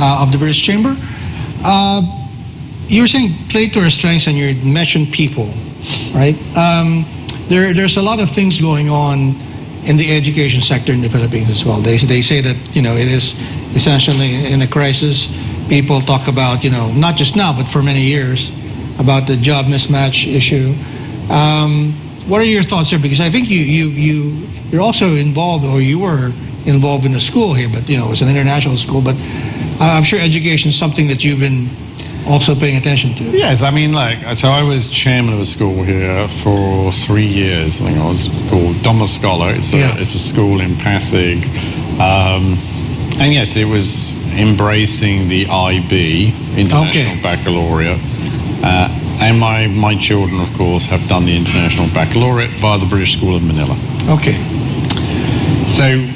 of the British Chamber. You were saying play to our strengths, and you mentioned people, right? There's a lot of things going on in the education sector in the Philippines as well. They say that, it is essentially in a crisis. People talk about, not just now, but for many years, about the job mismatch issue. What are your thoughts there? Because I think you're also involved, or you were involved in the school here, but it was an international school. But I'm sure education is something that you've been also paying attention to. Yes, I mean, so I was chairman of a school here for 3 years. I think I was called Doma Scholar. It's a school in Pasig, and yes, it was embracing the IB, International Baccalaureate. And my children, of course, have done the International Baccalaureate via the British School of Manila. Okay. So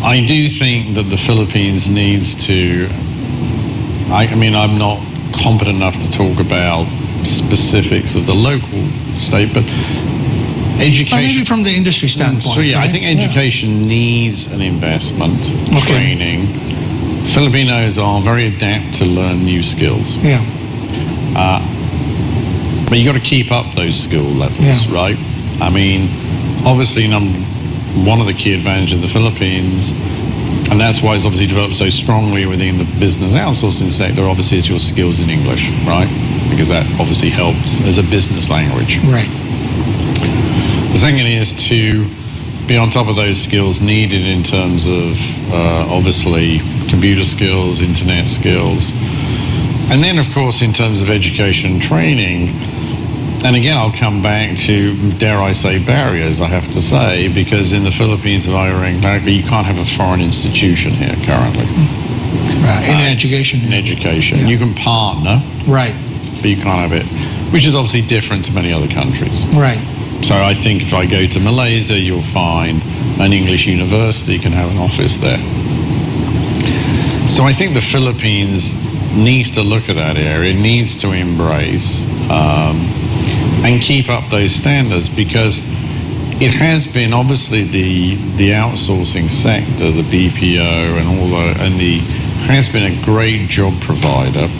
I do think that the Philippines needs to, I'm not competent enough to talk about specifics of the local state, but education... maybe from the industry standpoint. So yeah, right? I think education needs an investment, training. Filipinos are very adept to learn new skills. Yeah. But you got to keep up those skill levels, right? I mean, obviously, one of the key advantages of the Philippines, and that's why it's obviously developed so strongly within the business outsourcing sector, obviously, is your skills in English, right? Because that obviously helps as a business language. Right. The second is to be on top of those skills needed in terms of, obviously, computer skills, internet skills. And then, of course, in terms of education and training, and again, I'll come back to, dare I say, barriers, I have to say, because in the Philippines, if I remember correctly, you can't have a foreign institution here currently. Right, in education. In education. Yeah. You can partner. Right. But you can't have it, which is obviously different to many other countries. Right. So I think if I go to Malaysia, you'll find an English university can have an office there. So I think the Philippines needs to look at that area, needs to embrace and keep up those standards, because it has been obviously the outsourcing sector, the BPO has been a great job provider.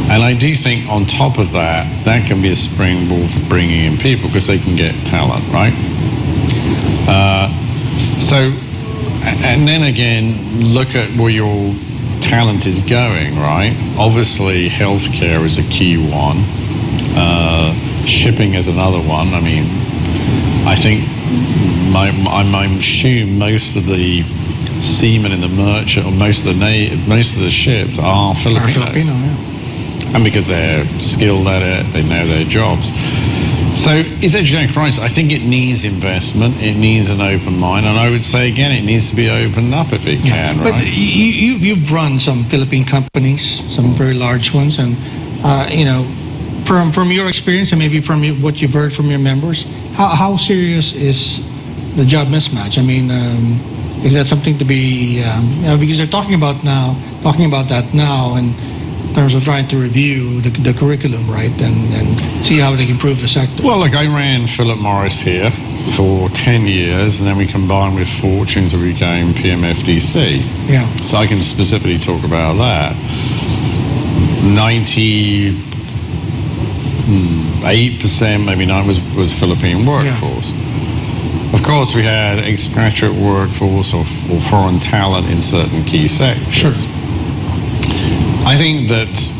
And I do think on top of that can be a springboard for bringing in people, because they can get talent, right? And then again, look at where your talent is going, right? Obviously, healthcare is a key one. Shipping is another one. I mean, I think I'm assume most of the seamen in the merchant, or most of the ships are Filipinos. And because they're skilled at it, they know their jobs. So it's educating crisis. I think it needs investment. It needs an open mind, and I would say again, it needs to be opened up if it can. But right? you've run some Philippine companies, some very large ones, and from your experience and maybe from what you've heard from your members, how serious is the job mismatch? I mean, is that something to be because they're talking about that now, and in terms of trying to review the curriculum, right, and see how they can improve the sector. Well, look, I ran Philip Morris here for 10 years, and then we combined with Fortunes and we became PMFDC. Yeah. So I can specifically talk about that. 98%, maybe 9% was Philippine workforce. Yeah. Of course, we had expatriate workforce or foreign talent in certain key sectors. Sure. I think that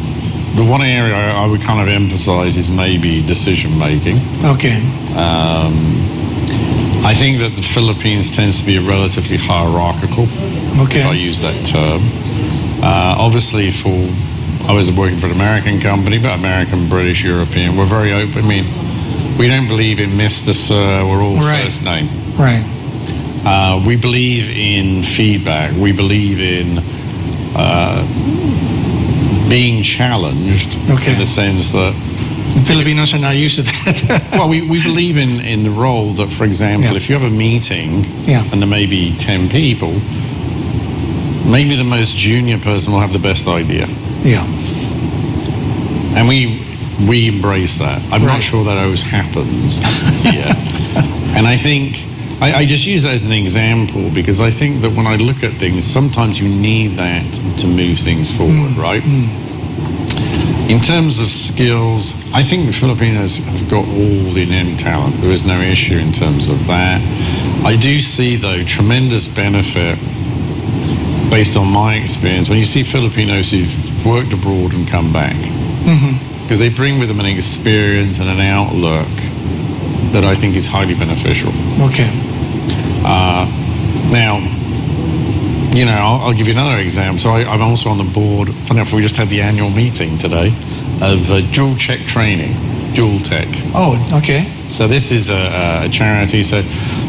the one area I would kind of emphasize is maybe decision making. Okay. I think that the Philippines tends to be relatively hierarchical, if I use that term. Obviously, I was working for an American company, but American, British, European, we're very open. I mean, we don't believe in Mr. Sir, we're all first name. Right. We believe in feedback. We believe in being challenged in the sense that... And Filipinos are not used to that. Well, we believe in the role that, for example, if you have a meeting and there may be 10 people, maybe the most junior person will have the best idea. Yeah. And we embrace that. I'm not sure that always happens here. And I think I just use that as an example because I think that when I look at things, sometimes you need that to move things forward, right? In terms of skills, I think the Filipinos have got all the innate talent. There is no issue in terms of that. I do see, though, tremendous benefit based on my experience when you see Filipinos who've worked abroad and come back. Because they bring with them an experience and an outlook that I think is highly beneficial. Okay. Now, you know, I'll give you another example. So I'm also on the board. Funny enough, we just had the annual meeting today of Dual Check Training, Dual Tech. Oh, okay. So this is a charity. So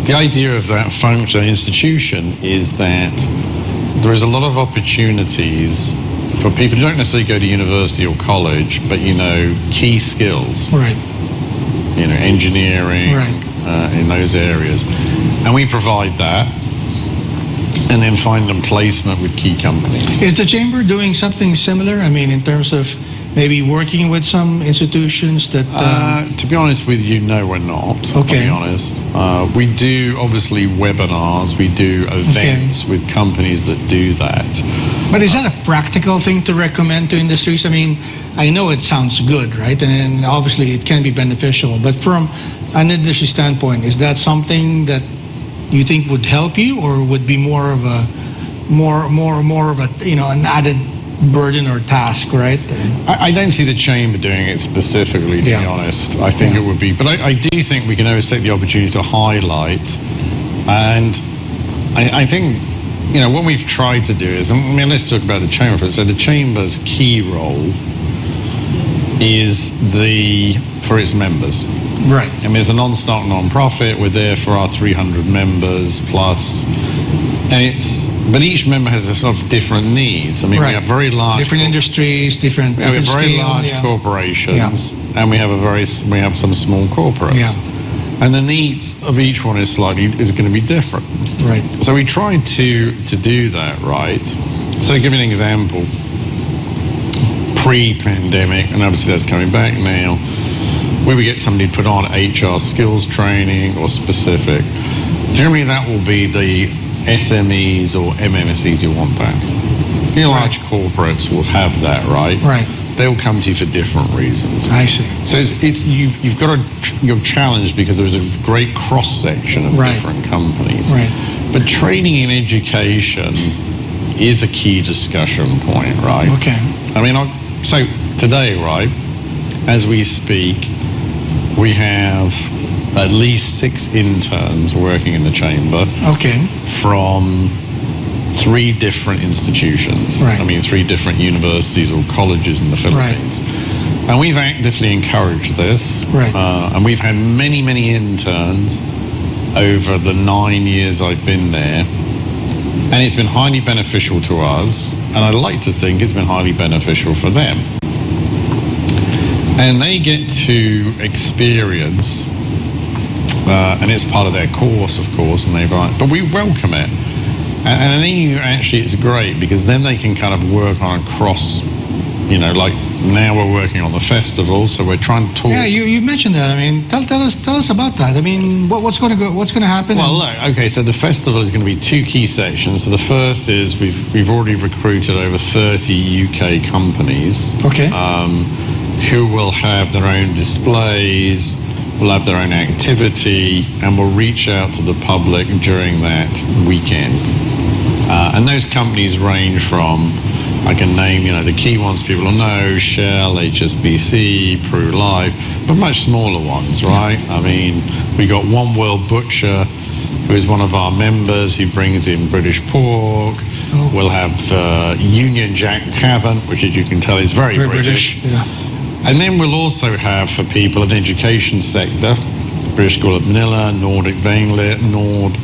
the idea of that function institution is that there is a lot of opportunities for people who don't necessarily go to university or college, but, you know, key skills. Right. You know, engineering, right. In those areas. And we provide that and then find them placement with key companies. Is the Chamber doing something similar? I mean, in terms of maybe working with some institutions that... To be honest with you, no, we're not, okay. to be honest. We do, obviously, webinars. We do events with companies that do that. But is that a practical thing to recommend to industries? I mean, I know it sounds good, right? And obviously it can be beneficial. But from an industry standpoint, is that something that you think would help you, or would be more of a you know, an added burden or task, right? I don't see the Chamber doing it specifically, to be honest. I think it would be, but I do think we can always take the opportunity to highlight, and I think, you know, what we've tried to do is, I mean, let's talk about the Chamber first. So the Chamber's key role is for its members. Right. I mean, it's a non-stock non-profit. We're there for our 300 members plus. But each member has a sort of different needs. I mean, we have very large... Different industries, different we have very scale, large corporations, and we have some small corporates. Yeah. And the needs of each one is going to be different. Right. So we tried to do that, right? So to give you an example, pre-pandemic, and obviously that's coming back now, where we get somebody to put on HR skills training or specific. Generally, that will be the SMEs or MMSEs who want that. Your large corporates will have that, right? Right. They'll come to you for different reasons. I see. So you've got you're challenged because there's a great cross-section of different companies. Right. But training and education is a key discussion point, right? Okay. I mean, so today, right, as we speak, we have at least 6 interns working in the Chamber. Okay. From 3 different institutions. Right. I mean, 3 different universities or colleges in the Philippines. Right. And we've actively encouraged this. Right. And we've had many, many interns over the 9 years I've been there. And it's been highly beneficial to us. And I'd like to think it's been highly beneficial for them. And they get to experience, and it's part of their course, of course, but we welcome it. And then it's great because then they can kind of work on a cross, you know, like now we're working on the festival, so we're trying to talk. Yeah, you mentioned that. I mean, tell us about that. I mean, what's going to happen? Well, look, okay, so the festival is going to be 2 key sections. So the first is we've already recruited over 30 UK companies. Okay. Who will have their own displays, will have their own activity, and will reach out to the public during that weekend. And those companies range from, I can name, you know, the key ones people will know, Shell, HSBC, Pru Life, but much smaller ones, right? I mean, we got One World Butcher, who is one of our members, who brings in British pork. Oh. We'll have Union Jack Tavern, which, as you can tell, is very British. Yeah. And then we'll also have, for people, an education sector, British School of Manila, Nord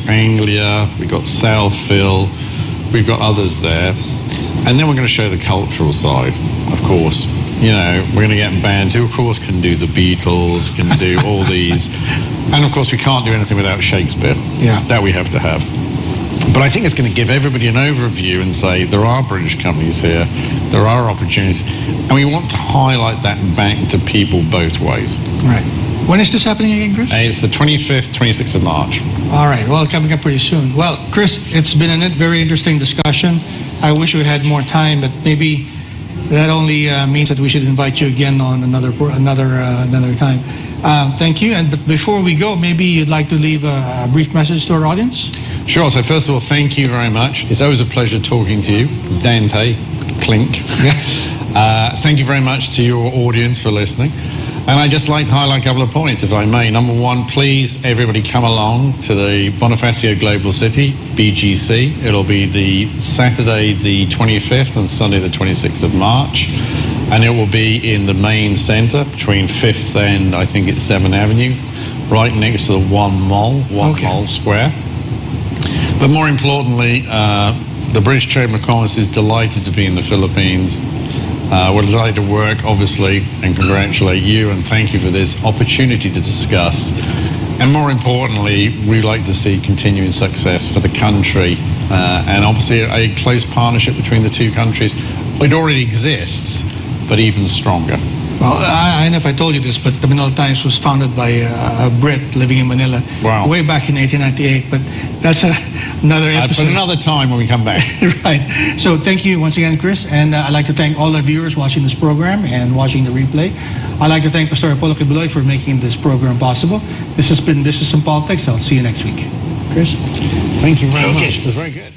Anglia, we've got Southfield, we've got others there. And then we're going to show the cultural side, of course. You know, we're going to get bands who, of course, can do the Beatles, can do all these. And, of course, we can't do anything without Shakespeare. Yeah. That we have to have. But I think it's going to give everybody an overview and say there are British companies here, there are opportunities, and we want to highlight that back to people both ways. Right. When is this happening again, Chris? It's the 25th, 26th of March. All right. Well, coming up pretty soon. Well, Chris, it's been a very interesting discussion. I wish we had more time, but maybe that only means that we should invite you again on another time. Thank you. And but before we go, maybe you'd like to leave a brief message to our audience. Sure. So first of all, thank you very much. It's always a pleasure talking to you, Dante Klink. Thank you very much to your audience for listening. And I'd just like to highlight a couple of points, if I may. Number one, please, everybody come along to the Bonifacio Global City, BGC. It'll be the Saturday the 25th and Sunday the 26th of March. And it will be in the main centre between 5th and I think it's 7th Avenue, right next to the One Mall Square. But more importantly, the British Chamber of Commerce is delighted to be in the Philippines. We're delighted to work, obviously, and congratulate you and thank you for this opportunity to discuss. And more importantly, we'd like to see continuing success for the country and obviously a close partnership between the two countries. It already exists, but even stronger. Well, I don't know if I told you this, but the Manila Times was founded by a Brit living in Manila way back in 1898. But that's another episode. For another time when we come back. Right. So thank you once again, Chris. And I'd like to thank all the viewers watching this program and watching the replay. I'd like to thank Pastor Apollo Kibuloy for making this program possible. This has been This is Some Politics. I'll see you next week. Chris? Thank you very much. It was very good.